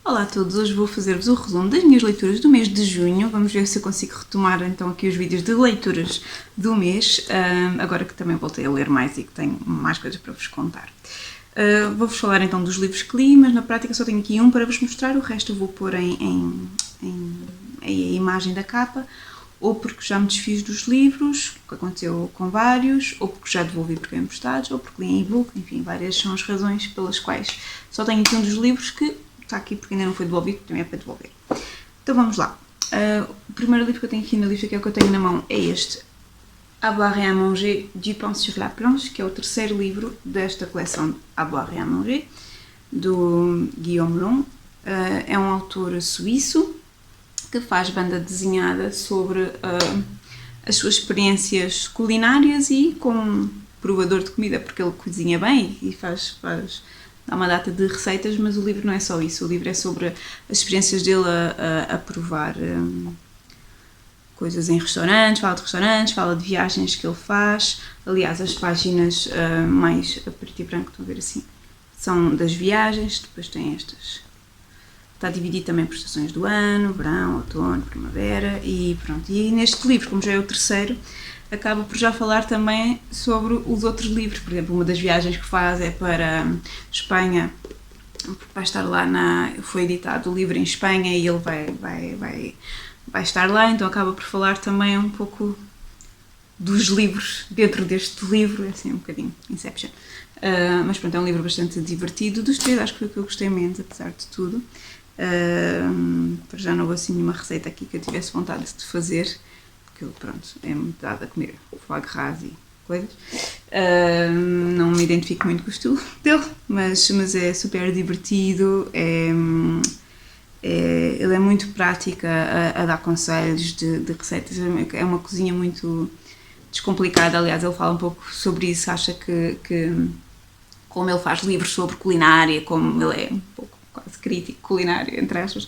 Olá a todos, hoje vou fazer-vos o resumo das minhas leituras do mês de junho. Vamos ver se eu consigo retomar então aqui os vídeos de leituras do mês, agora que também voltei a ler mais e que tenho mais coisas para vos contar. Vou-vos falar então dos livros que li, mas na prática só tenho aqui um para vos mostrar, o resto eu vou pôr em a imagem da capa, ou porque já me desfiz dos livros, o que aconteceu com vários, ou porque já devolvi porque eram emprestados, ou porque li em e-book, enfim, várias são as razões pelas quais só tenho aqui um dos livros que está aqui porque ainda não foi devolvido, também é para devolver. Então vamos lá. O primeiro livro que eu tenho aqui na lista, que é o que eu tenho na mão, é este, À boire et à manger, du pain sur la planche, que é o terceiro livro desta coleção À boire et à manger, do Guillaume Long. É um autor suíço que faz banda desenhada sobre as suas experiências culinárias e como provador de comida, porque ele cozinha bem e dá uma data de receitas, mas o livro não é só isso. O livro é sobre as experiências dele a provar coisas em restaurantes, fala de viagens que ele faz. Aliás, as páginas mais a preto e branco, estão a ver assim, são das viagens. Depois tem estas. Está dividido também por estações do ano, verão, outono, primavera e pronto. E neste livro, como já é o terceiro, acaba por já falar também sobre os outros livros. Por exemplo, uma das viagens que faz é para Espanha, porque vai estar lá foi editado o livro em Espanha e ele vai estar lá, então acaba por falar também um pouco dos livros dentro deste livro, é assim um bocadinho Inception. Mas pronto, é um livro bastante divertido. Dos três acho que foi o que eu gostei menos, apesar de tudo. Para já não houve assim nenhuma receita aqui que eu tivesse vontade de fazer, porque ele, pronto, é muito dado a comer foie gras e coisas. Não me identifico muito com o estilo dele, mas é super divertido. Ele é muito prático a dar conselhos de receitas. É uma cozinha muito descomplicada. Aliás, ele fala um pouco sobre isso. Acha que como ele faz livros sobre culinária, como ele é um pouco quase crítico culinário, entre aspas,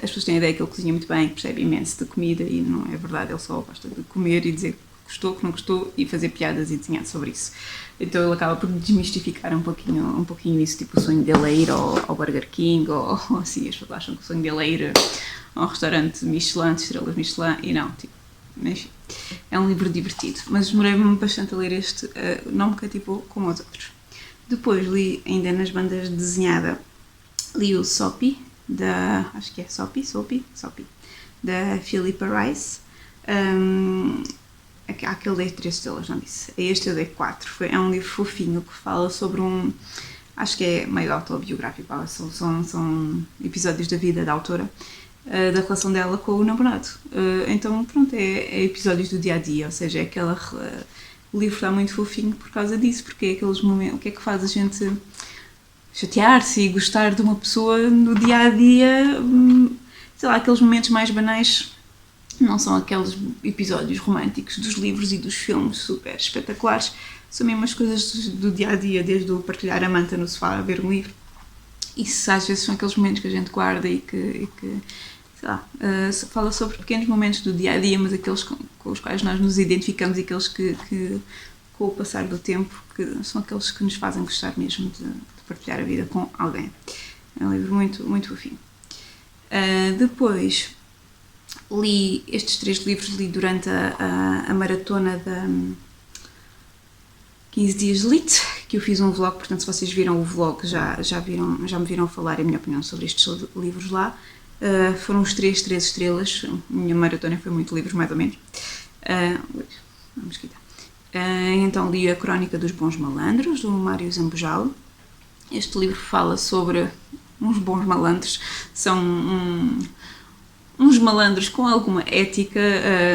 as pessoas têm a ideia que ele cozinha muito bem, que percebe imenso de comida, e não é verdade. Ele só gosta de comer e dizer que gostou, que não gostou, e fazer piadas e desenhar sobre isso. Então ele acaba por desmistificar um pouquinho isso, tipo o sonho dele é ir ao Burger King, ou assim, as pessoas acham que o sonho dele é ir a um restaurante Michelin, de estrelas Michelin, e não, tipo, enfim, é um livro divertido, mas demorei-me bastante a ler este, não me cativou como os outros. Depois li, ainda nas bandas de desenhada, li o Soapy, acho que é Soapy, da Philippa Rice. Aquele dei 3 estrelas, não disse. Este eu dei 4. É um livro fofinho que fala sobre acho que é meio autobiográfico, são episódios da vida da autora, da relação dela com o namorado. Então, pronto, é episódios do dia-a-dia, ou seja, é o livro está muito fofinho por causa disso, porque é aqueles momentos, o que é que faz a gente chatear-se e gostar de uma pessoa no dia-a-dia, sei lá, aqueles momentos mais banais. Não são aqueles episódios românticos dos livros e dos filmes super espetaculares, são mesmo as coisas do dia-a-dia, desde o partilhar a manta no sofá a ver um livro. Isso às vezes são aqueles momentos que a gente guarda e que sei lá, fala sobre pequenos momentos do dia-a-dia, mas aqueles com os quais nós nos identificamos e aqueles que com o passar do tempo, que são aqueles que nos fazem gostar mesmo de partilhar a vida com alguém. É um livro muito, muito fofinho. Depois li estes 3 livros, li durante a maratona da 15 dias de Lit, que eu fiz um vlog, portanto se vocês viram o vlog já me viram falar a minha opinião sobre estes livros lá. Foram os 3 estrelas, a minha maratona foi muito livros, mais ou menos. Vamos quitar. Então li a Crónica dos Bons Malandros, do Mário Zambojal. Este livro fala sobre uns bons malandros, são uns malandros com alguma ética,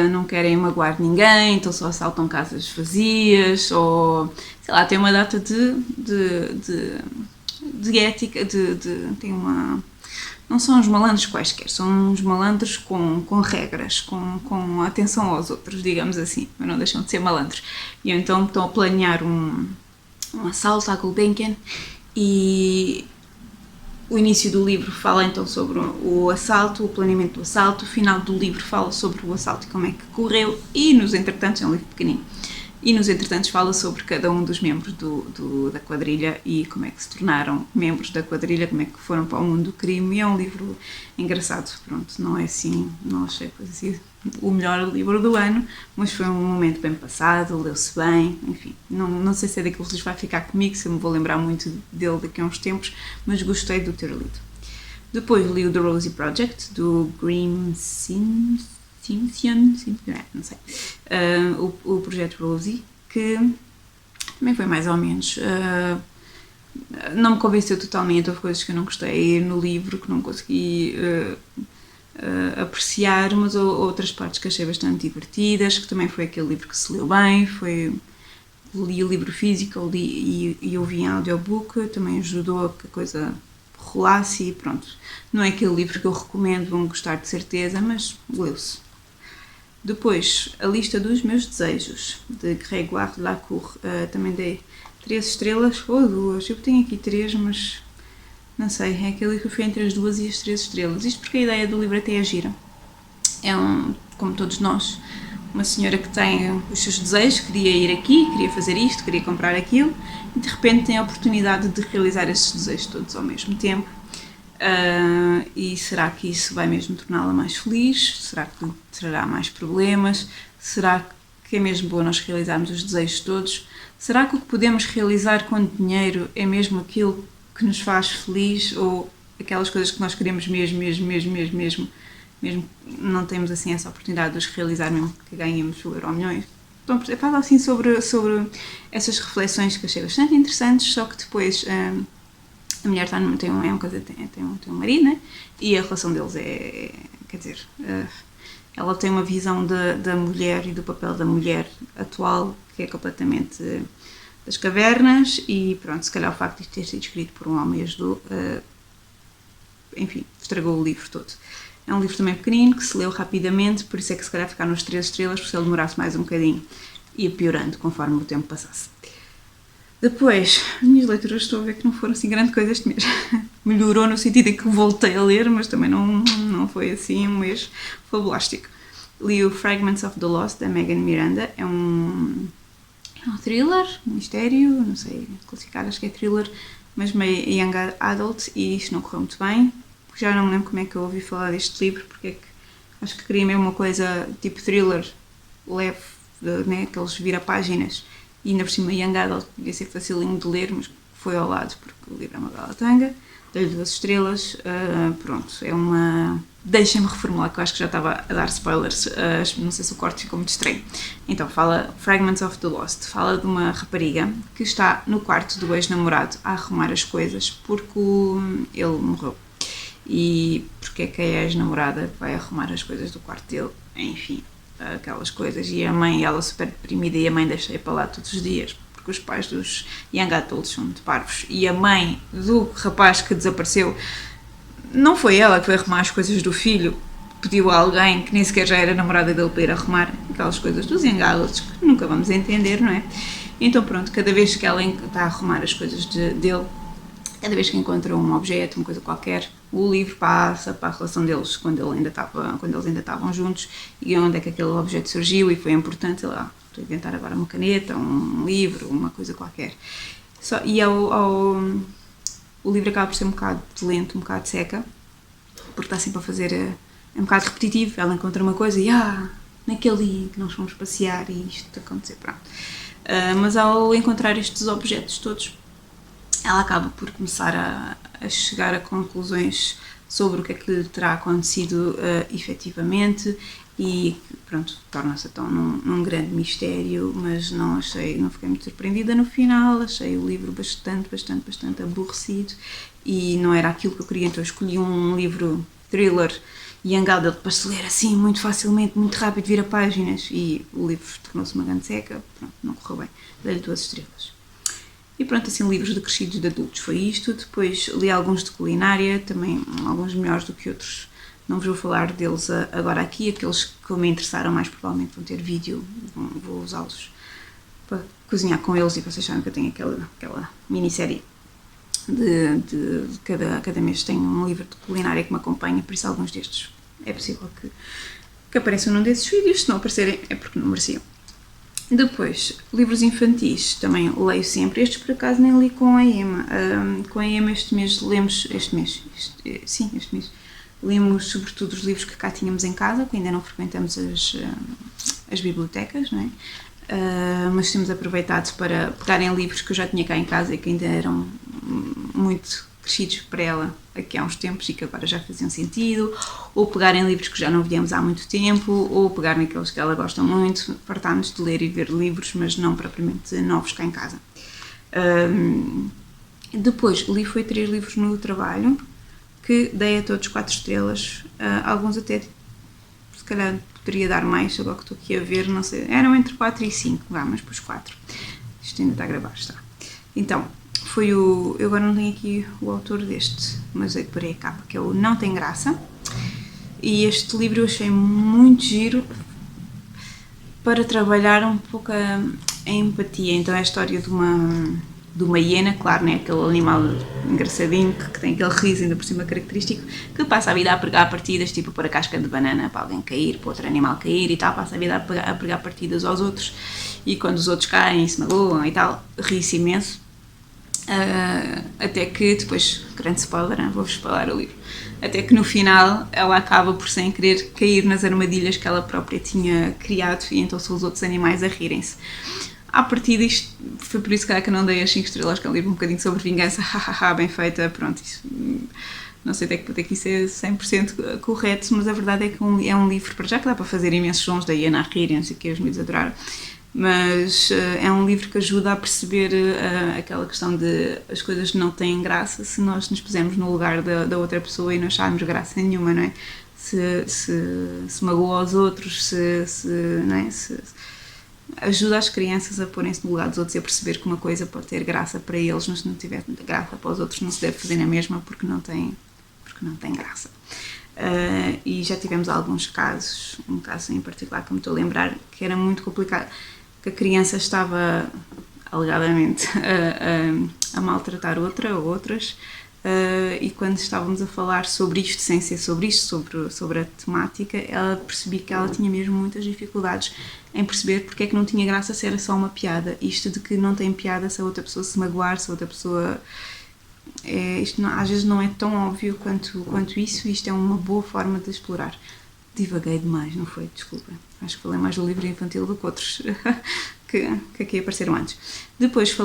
não querem magoar ninguém, então só assaltam casas vazias, ou sei lá, tem uma data de ética, tem uma... Não são uns malandros quaisquer, são uns malandros com regras, com atenção aos outros, digamos assim, mas não deixam de ser malandros. E então estão a planear um assalto à Gulbenkian, e o início do livro fala então sobre o assalto, o planeamento do assalto, o final do livro fala sobre o assalto e como é que correu, e nos entretantos, é um livro pequenino, E nos entretantos fala sobre cada um dos membros da quadrilha e como é que se tornaram membros da quadrilha, como é que foram para o mundo do crime. E é um livro engraçado, pronto, não é assim, não achei assim, o melhor livro do ano, mas foi um momento bem passado, leu-se bem, enfim. Não sei se é daqueles livros que vai ficar comigo, se eu me vou lembrar muito dele daqui a uns tempos, mas gostei de o ter lido. Depois li o The Rosie Project, do Graham Simpson, não sei, o projeto Rosie, que também foi mais ou menos, não me convenceu totalmente, houve coisas que eu não gostei no livro, que não consegui apreciar, mas outras partes que achei bastante divertidas, que também foi aquele livro que se leu bem, li o livro físico e ouvi em audiobook, também ajudou a que a coisa rolasse e pronto. Não é aquele livro que eu recomendo, vão gostar de certeza, mas leu-se. Depois, A Lista dos Meus Desejos, de Grégoire Lacour. Também dei 3 estrelas, ou 2. Eu tenho aqui 3, mas não sei, é aquele que eu fui entre as 2 e as 3 estrelas. Isto porque a ideia do livro até é gira. É como todos nós, uma senhora que tem os seus desejos, queria ir aqui, queria fazer isto, queria comprar aquilo, e de repente tem a oportunidade de realizar esses desejos todos ao mesmo tempo. E será que isso vai mesmo torná-la mais feliz? Será que lhe trará mais problemas? Será que é mesmo bom nós realizarmos os desejos todos? Será que o que podemos realizar com dinheiro é mesmo aquilo que nos faz feliz? Ou aquelas coisas que nós queremos mesmo não temos assim essa oportunidade de os realizar mesmo que ganhemos o Euro Milhões? Então, fala assim sobre essas reflexões que achei bastante interessantes, só que depois a mulher tem um marido, né? E a relação deles quer dizer, ela tem uma visão da mulher e do papel da mulher atual que é completamente das cavernas e pronto, se calhar o facto de ter sido escrito por um homem ajudou, enfim, estragou o livro todo. É um livro também pequenino, que se leu rapidamente, por isso é que se calhar ficar nos 3 estrelas, porque se ele demorasse mais um bocadinho ia piorando conforme o tempo passasse. Depois, as minhas leituras estou a ver que não foram assim grande coisa este mês. Melhorou no sentido em que voltei a ler, mas também não foi assim um mês fabulástico. Li o Fragments of the Lost, da Megan Miranda. É um thriller, um mistério, não sei classificar, acho que é thriller, mas meio young adult, e isto não correu muito bem. Já não me lembro como é que eu ouvi falar deste livro, porque é que acho que queria mesmo uma coisa tipo thriller, leve, né, aqueles vira-páginas, e ainda por cima young adult, podia ser facilinho de ler, mas foi ao lado, porque o livro é uma bela tanga. Dei-lhe 2 estrelas, pronto, é uma... Deixem-me reformular, que eu acho que já estava a dar spoilers, não sei se o corte ficou muito estranho. Então, fala Fragments of the Lost, fala de uma rapariga que está no quarto do ex-namorado a arrumar as coisas porque ele morreu. E porque é que a ex-namorada vai arrumar as coisas do quarto dele, enfim, aquelas coisas. E a mãe, ela super deprimida, e a mãe deixa-a para lá todos os dias, porque os pais dos young adults são muito parvos. E a mãe do rapaz que desapareceu, não foi ela que foi arrumar as coisas do filho, pediu a alguém que nem sequer já era namorada dele para ir arrumar aquelas coisas dos young adults que nunca vamos entender, não é? Então pronto, cada vez que ela está a arrumar as coisas dele, cada vez que encontra um objeto, uma coisa qualquer, o livro passa para a relação deles quando eles ainda estavam juntos e onde é que aquele objeto surgiu e foi importante, lá, estou a inventar agora uma caneta, um livro, uma coisa qualquer. O livro acaba por ser um bocado lento, um bocado seca, porque está sempre a fazer, é um bocado repetitivo, ela encontra uma coisa e naquele dia que nós fomos passear e isto aconteceu, pronto. Mas ao encontrar estes objetos todos, ela acaba por começar a chegar a conclusões sobre o que é que lhe terá acontecido efetivamente e pronto, torna-se então num grande mistério, mas não fiquei muito surpreendida no final, achei o livro bastante aborrecido e não era aquilo que eu queria, então eu escolhi um livro thriller young adult para se ler assim muito facilmente, muito rápido, vira páginas, e o livro tornou-se uma grande seca, pronto, não correu bem, dei-lhe 2 estrelas. E pronto, assim, livros de crescidos de adultos foi isto. Depois li alguns de culinária, também alguns melhores do que outros. Não vos vou falar deles agora aqui, aqueles que me interessaram mais provavelmente vão ter vídeo, vou usá-los para cozinhar com eles, e vocês sabem que eu tenho aquela minissérie de cada mês tenho um livro de culinária que me acompanha, por isso alguns destes é possível que apareçam num desses vídeos, se não aparecerem é porque não mereciam. Depois, livros infantis, também leio sempre. Estes, por acaso, nem li com a Emma. Com a Emma este mês lemos... Este mês, lemos sobretudo os livros que cá tínhamos em casa, que ainda não frequentamos as bibliotecas, não é? Mas temos aproveitado para pegar em livros que eu já tinha cá em casa e que ainda eram muito crescidos para ela aqui há uns tempos e que agora já faziam sentido, ou pegar em livros que já não víamos há muito tempo, ou pegar naqueles que ela gosta muito. Fartámos de ler e ver livros, mas não propriamente novos cá em casa. Depois li foi 3 livros no trabalho, que dei a todos 4 estrelas, alguns até se calhar poderia dar mais, agora que estou aqui a ver, não sei, eram entre 4 e 5, mas pus 4, isto ainda está a gravar, está. Então, foi eu agora não tenho aqui o autor deste, mas eu deparei a capa, que é o Não Tem Graça, e este livro eu achei muito giro para trabalhar um pouco a empatia. Então é a história de uma hiena, claro, né? Aquele animal engraçadinho que tem aquele riso ainda por cima característico, que passa a vida a pregar partidas, tipo pôr a casca de banana para alguém cair, para outro animal cair e tal, passa a vida a pregar partidas aos outros, e quando os outros caem, se magoam e tal, ri-se imenso. Até que depois, grande spoiler, vou-vos spoiler o livro, até que no final ela acaba por, sem querer, cair nas armadilhas que ela própria tinha criado, e então são os outros animais a rirem-se. À partida, isto foi por isso que eu não dei as 5 estrelas, que é um livro um bocadinho sobre vingança, bem feita, pronto, isso, não sei até que ponto é que isso é 100% correto, mas a verdade é que é um livro, para já, que dá para fazer imensos sons da hiena a rirem, não sei o que, os miúdos adoraram, mas é um livro que ajuda a perceber aquela questão de as coisas não têm graça se nós nos pusermos no lugar da outra pessoa e não acharmos graça nenhuma, não é? Se magoa aos outros, não é? Ajuda as crianças a porem-se no lugar dos outros e a perceber que uma coisa pode ter graça para eles, mas se não tiver graça para os outros não se deve fazer na mesma porque não tem graça. E já tivemos alguns casos, um caso em particular que me estou a lembrar, que era muito complicado, que a criança estava alegadamente a maltratar outra ou outras, e quando estávamos a falar sobre isto, sem ser sobre isto, sobre a temática, ela percebi que ela tinha mesmo muitas dificuldades em perceber porque é que não tinha graça se era só uma piada. Isto de que não tem piada se a outra pessoa se magoar, se a outra pessoa... isto não, às vezes não é tão óbvio quanto isso, e isto é uma boa forma de explorar. Divaguei demais, não foi? Desculpa. Acho que falei mais do livro infantil do que outros que aqui apareceram antes. Depois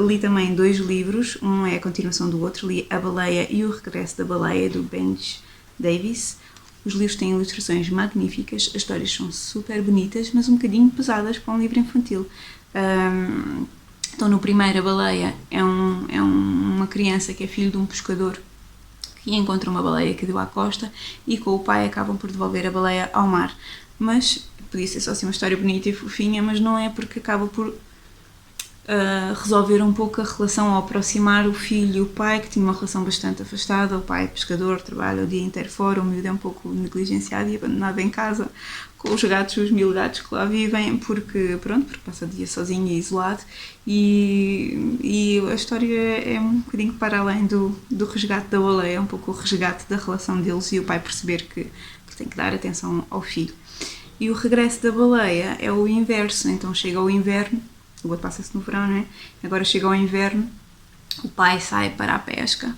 li também 2 livros, um é a continuação do outro, li A Baleia e o Regresso da Baleia, do Benji Davis. Os livros têm ilustrações magníficas, as histórias são super bonitas, mas um bocadinho pesadas para um livro infantil. Então, no primeiro, A Baleia é uma criança que é filho de um pescador que encontra uma baleia que deu à costa, e com o pai acabam por devolver a baleia ao mar. Mas podia ser só assim uma história bonita e fofinha, mas não é, porque acaba por resolver um pouco a relação, ao aproximar o filho e o pai, que tinha uma relação bastante afastada. O pai é pescador, trabalha o dia inteiro fora, o miúdo é um pouco negligenciado e abandonado em casa com os gatos, os 1000 gatos que lá vivem, porque passa o dia sozinho e isolado, e a história é um bocadinho para além do resgate da baleia, é um pouco o resgate da relação deles e o pai perceber que tem que dar atenção ao filho. E o regresso da baleia é o inverso, então chega o inverno, o outro passa-se no verão, não é? Agora chega o inverno, o pai sai para a pesca,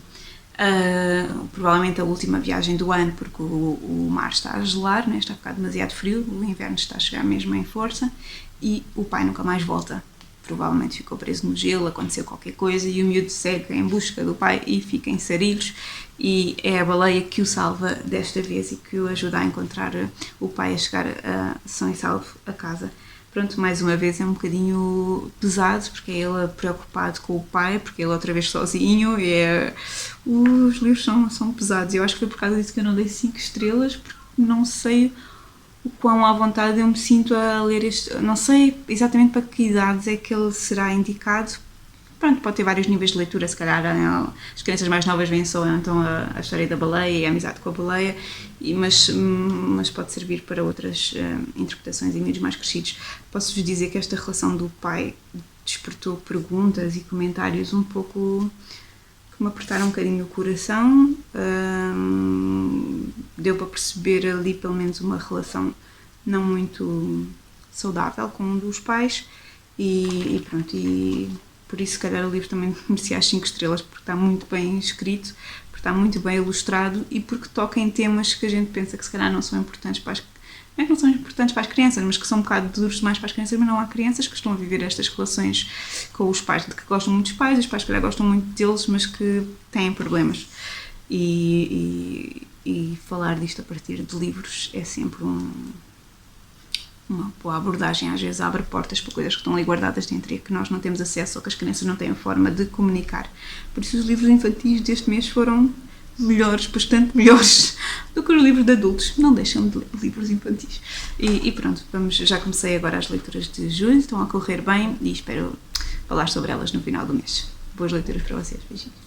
provavelmente a última viagem do ano, porque o mar está a gelar, né? Está a ficar demasiado frio, o inverno está a chegar mesmo em força, e o pai nunca mais volta. Provavelmente ficou preso no gelo, aconteceu qualquer coisa, e o miúdo segue em busca do pai e fica em Sarilhos, e é a baleia que o salva desta vez e que o ajuda a encontrar o pai, a chegar são e salvo a casa. Pronto, mais uma vez é um bocadinho pesado, porque é ele preocupado com o pai, porque ele é outra vez sozinho, e os livros são pesados. Eu acho que foi por causa disso que eu não dei 5 estrelas, porque não sei o quão à vontade eu me sinto a ler este. Não sei exatamente para que idades é que ele será indicado. Pronto, pode ter vários níveis de leitura, se calhar as crianças mais novas veem só então a história da baleia e a amizade com a baleia, mas pode servir para outras interpretações em miúdos mais crescidos. Posso-vos dizer que esta relação do pai despertou perguntas e comentários um pouco que me apertaram um bocadinho o coração. Deu para perceber ali pelo menos uma relação não muito saudável com um dos pais e pronto, e por isso se calhar o livro também merecia as 5 estrelas, porque está muito bem escrito, porque está muito bem ilustrado e porque toca em temas que a gente pensa que se calhar não são importantes para as não é que não são importantes para as crianças, mas que são um bocado duros demais para as crianças, mas não há crianças que estão a viver estas relações com os pais, de que gostam muito dos pais, os pais que gostam muito deles, mas que têm problemas. E falar disto a partir de livros é sempre uma boa abordagem, às vezes abre portas para coisas que estão ali guardadas dentro e que nós não temos acesso ou que as crianças não têm forma de comunicar. Por isso os livros infantis deste mês foram melhores, bastante melhores do que os livros de adultos. Não deixam de ler livros infantis. E pronto, já comecei agora as leituras de julho, estão a correr bem e espero falar sobre elas no final do mês. Boas leituras para vocês, beijinhos.